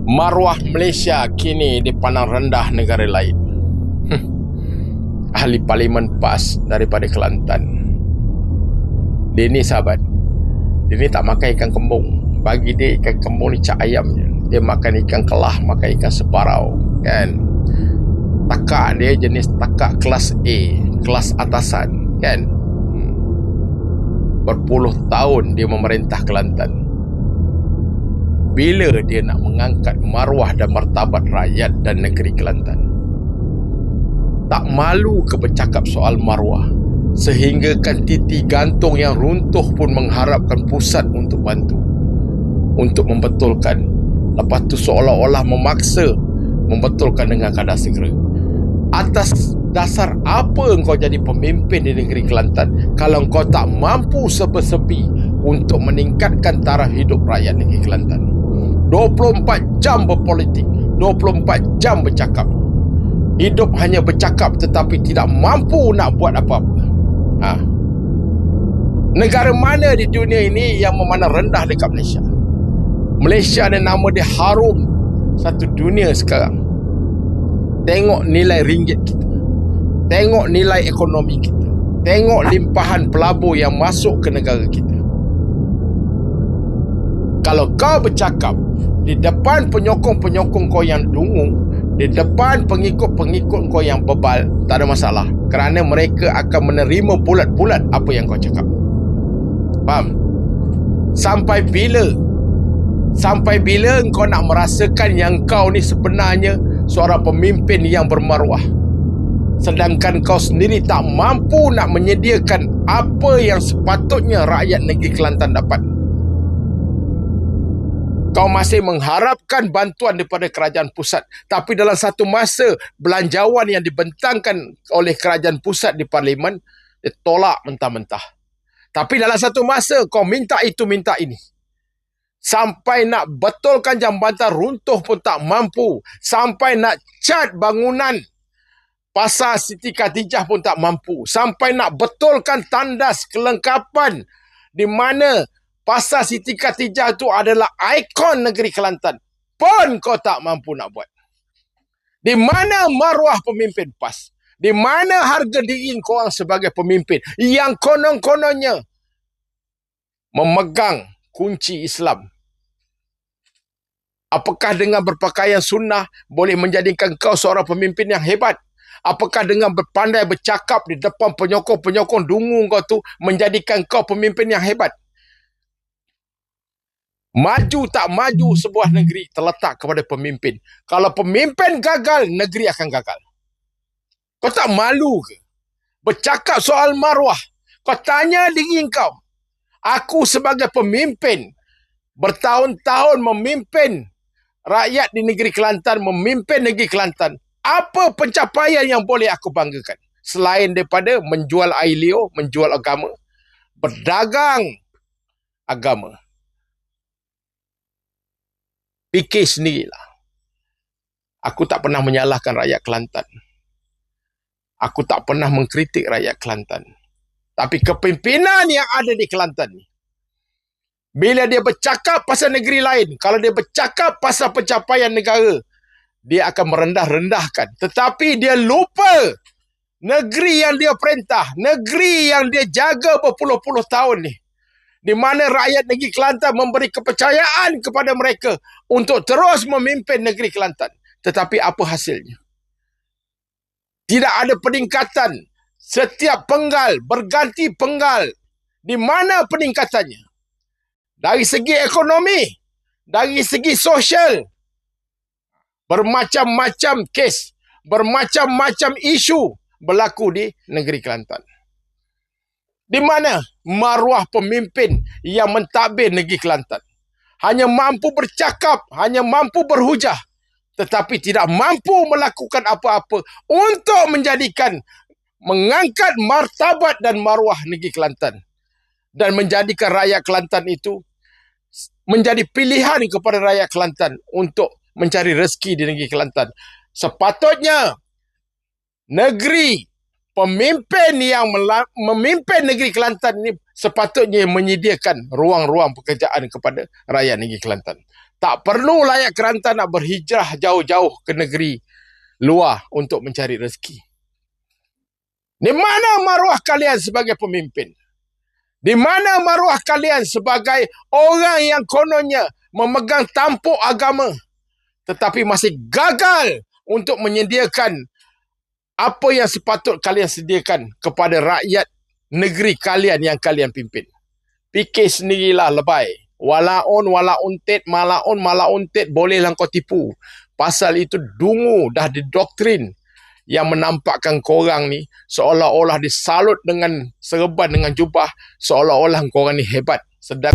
Maruah Malaysia kini dipandang rendah negara lain. Ahli Parlimen PAS daripada Kelantan. Dia ni sahabat, dia ni tak makan ikan kembung. Bagi dia ikan kembung ni cak ayam je. Dia makan ikan kelah, makan ikan separau, kan. Takak dia jenis takak kelas A, kelas atasan, kan. Berpuluh tahun dia memerintah Kelantan. Bila dia nak mengangkat maruah dan martabat rakyat dan negeri Kelantan? Tak malu ke bercakap soal maruah, sehinggakan titi gantung yang runtuh pun mengharapkan pusat untuk bantu, untuk membetulkan. Lepas tu seolah-olah memaksa membetulkan dengan kadar segera. Atas dasar apa engkau jadi pemimpin di negeri Kelantan kalau engkau tak mampu sebesebi untuk meningkatkan taraf hidup rakyat negeri Kelantan? 24 jam berpolitik, 24 jam bercakap. Hidup hanya bercakap tetapi tidak mampu nak buat apa-apa. Negara mana di dunia ini yang memandang rendah dekat Malaysia? Malaysia dan nama dia harum satu dunia sekarang. Tengok nilai ringgit kita, tengok nilai ekonomi kita, tengok limpahan pelabur yang masuk ke negara kita. Kalau kau bercakap di depan penyokong-penyokong kau yang dungu, di depan pengikut-pengikut kau yang bebal, tak ada masalah, kerana mereka akan menerima bulat-bulat apa yang kau cakap. Faham? Sampai bila kau nak merasakan yang kau ni sebenarnya seorang pemimpin yang bermaruah, sedangkan kau sendiri tak mampu nak menyediakan apa yang sepatutnya rakyat negeri Kelantan dapat? Kau masih mengharapkan bantuan daripada kerajaan pusat, tapi dalam satu masa belanjawan yang dibentangkan oleh kerajaan pusat di Parlimen, dia tolak mentah-mentah. Tapi dalam satu masa kau minta itu, minta ini. Sampai nak betulkan jambatan runtuh pun tak mampu. Sampai nak cat bangunan Pasar Siti Khadijah pun tak mampu. Sampai nak betulkan tandas kelengkapan di mana Pasar Siti Khadijah itu adalah ikon negeri Kelantan pun kau tak mampu nak buat. Di mana maruah pemimpin PAS? Di mana harga diri kau sebagai pemimpin yang konon-kononnya memegang kunci Islam? Apakah dengan berpakaian sunnah boleh menjadikan kau seorang pemimpin yang hebat? Apakah dengan berpandai bercakap di depan penyokong-penyokong dungu kau tu menjadikan kau pemimpin yang hebat? Maju tak maju sebuah negeri terletak kepada pemimpin. Kalau pemimpin gagal, negeri akan gagal. Kau tak malu ke bercakap soal maruah? Kau tanya diri kau, aku sebagai pemimpin bertahun-tahun memimpin rakyat di negeri Kelantan, memimpin negeri Kelantan, apa pencapaian yang boleh aku banggakan selain daripada menjual air liur, menjual agama, berdagang agama? Fikir sendirilah. Aku tak pernah menyalahkan rakyat Kelantan. Aku tak pernah mengkritik rakyat Kelantan. Tapi kepimpinan yang ada di Kelantan ni, bila dia bercakap pasal negeri lain, kalau dia bercakap pasal pencapaian negara, dia akan merendah-rendahkan. Tetapi dia lupa negeri yang dia perintah, negeri yang dia jaga berpuluh-puluh tahun ni, di mana rakyat negeri Kelantan memberi kepercayaan kepada mereka untuk terus memimpin negeri Kelantan. Tetapi apa hasilnya? Tidak ada peningkatan. Setiap penggal berganti penggal. Di mana peningkatannya? Dari segi ekonomi, dari segi sosial, bermacam-macam kes, bermacam-macam isu berlaku di negeri Kelantan. Di mana maruah pemimpin yang mentadbir negeri Kelantan? Hanya mampu bercakap, hanya mampu berhujah, tetapi tidak mampu melakukan apa-apa untuk mengangkat martabat dan maruah negeri Kelantan, dan menjadikan rakyat Kelantan itu menjadi pilihan kepada rakyat Kelantan untuk mencari rezeki di negeri Kelantan. Sepatutnya negeri, pemimpin yang memimpin negeri Kelantan ini sepatutnya menyediakan ruang-ruang pekerjaan kepada rakyat negeri Kelantan. Tak perlu rakyat Kelantan nak berhijrah jauh-jauh ke negeri luar untuk mencari rezeki. Di mana maruah kalian sebagai pemimpin? Di mana maruah kalian sebagai orang yang kononnya memegang tampuk agama tetapi masih gagal untuk menyediakan apa yang sepatut kalian sediakan kepada rakyat negeri kalian yang kalian pimpin? Fikir sendirilah lebay. Walaun, untit, malaun, untit, bolehlah kau tipu. Pasal itu dungu dah didoktrin yang menampakkan korang ni seolah-olah disalut dengan serban, dengan jubah, seolah-olah korang ni hebat. Sedang